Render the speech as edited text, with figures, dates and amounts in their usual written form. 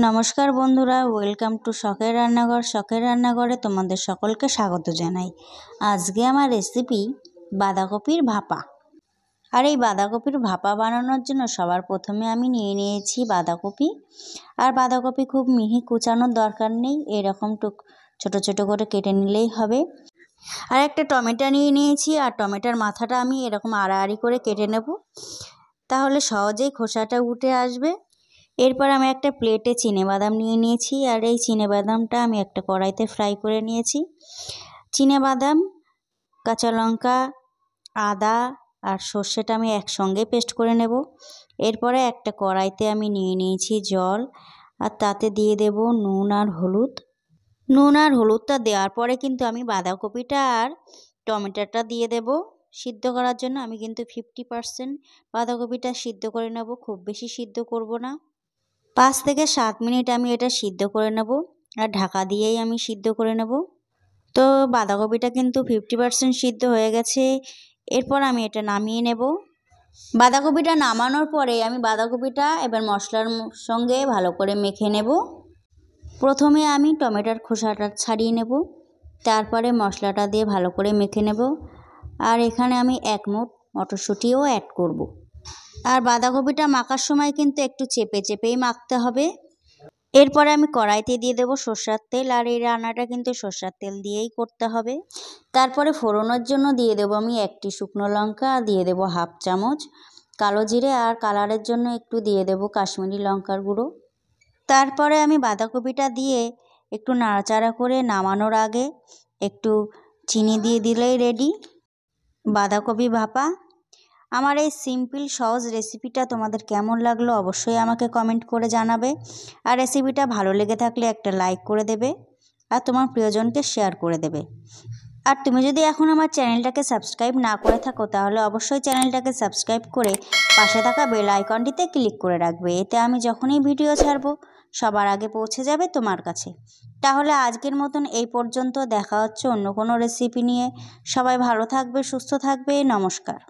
নমস্কার বন্ধুরা, welcome to শখের রান্নাঘর। শখের রান্নাঘরে তোমাদের সকলকে স্বাগত জানাই। আজকে আমার রেসিপি বাঁধাকপির ভাপা। আর এই বাঁধাকপির ভাপা বানানোর জন্য সবার প্রথমে আমি নিয়ে নিয়েছি বাঁধাকপি। আর বাঁধাকপি খুব মিহি কুচানোর দরকার নেই, এরকম ছোট ছোট করে কেটে নিলেই হবে। আর একটা টমেটো নিয়ে নিয়েছি, আর টমেটোর মাথাটা আমি এরকম আড়াআড়ি করে কেটে নেব, তাহলে সহজেই খোসাটা উঠে আসবে। এরপর আমি একটা প্লেটে চিনেবাদাম নিয়ে নিয়েছি, আর এই চিনেবাদামটা আমি একটা কড়াইতে ফ্রাই করে নিয়েছি। চিনেবাদাম, কাঁচা লঙ্কা, আদা আর সর্ষেটা আমি একসঙ্গে পেস্ট করে নেব। এরপরে একটা কড়াইতে আমি নিয়ে নিয়েছি জল, আর তাতে দিয়ে দেব নুন আর হলুদ। নুন আর হলুদটা দেওয়ার পরে কিন্তু আমি বাঁধাকপিটা আর টমেটোটা দিয়ে দেব সিদ্ধ করার জন্য। আমি কিন্তু 50% বাঁধাকপিটা সিদ্ধ করে নেব, খুব বেশি সিদ্ধ করব না। 5 থেকে 7 মিনিট আমি এটা সিদ্ধ করে নেব, আর ঢাকা দিয়েই আমি সিদ্ধ করে নেব। তো বাঁধাকপিটা কিন্তু 50% সিদ্ধ হয়ে গেছে। এরপর আমি এটা নামিয়ে নেব। বাঁধাকপিটা নামানোর পরে আমি বাঁধাকপিটা এবার মশলার সঙ্গে ভালো করে মেখে নেব। প্রথমে আমি টমেটোর খোসাটা ছাড়িয়ে নেব, তারপরে মশলাটা দিয়ে ভালো করে মেখে নেব। আর এখানে আমি 1 মুঠ মটরশুঁটিও অ্যাড করব। আর বাঁধাকপিটা মাখার সময় কিন্তু একটু চেপে চেপেই মাখতে হবে। এরপরে আমি কড়াইতে দিয়ে দেবো সরষের তেল, আর এই রান্নাটা কিন্তু সরষের তেল দিয়েই করতে হবে। তারপরে ফোড়নের জন্য দিয়ে দেবো আমি 1টি শুকনো লঙ্কা, আর দিয়ে দেবো 1/2 চামচ কালো জিরে, আর কালারের জন্য একটু দিয়ে দেবো কাশ্মীরি লঙ্কার গুঁড়ো। তারপরে আমি বাঁধাকপিটা দিয়ে একটু নাড়াচাড়া করে নামানোর আগে একটু চিনি দিয়ে দিলেই রেডি বাঁধাকপি ভাপা। আমার এই সিম্পল সহজ রেসিপিটা তোমাদের কেমন লাগলো অবশ্যই আমাকে কমেন্ট করে জানাবে। আর রেসিপিটা ভালো লেগে থাকলে একটা লাইক করে দেবে, আর তোমার প্রিয়জনকে শেয়ার করে দেবে। আর তুমি যদি এখন আমার চ্যানেলটাকে সাবস্ক্রাইব না করে থাকো, তাহলে অবশ্যই চ্যানেলটাকে সাবস্ক্রাইব করে পাশে থাকা বেল আইকনটিতে ক্লিক করে রাখবে। এতে আমি যখনই ভিডিও ছাড়বো সবার আগে পৌঁছে যাবে তোমার কাছে। তাহলে আজকের মতন এই পর্যন্ত, দেখা হচ্ছে অন্য কোনো রেসিপি নিয়ে। সবাই ভালো থাকবে, সুস্থ থাকবে, নমস্কার।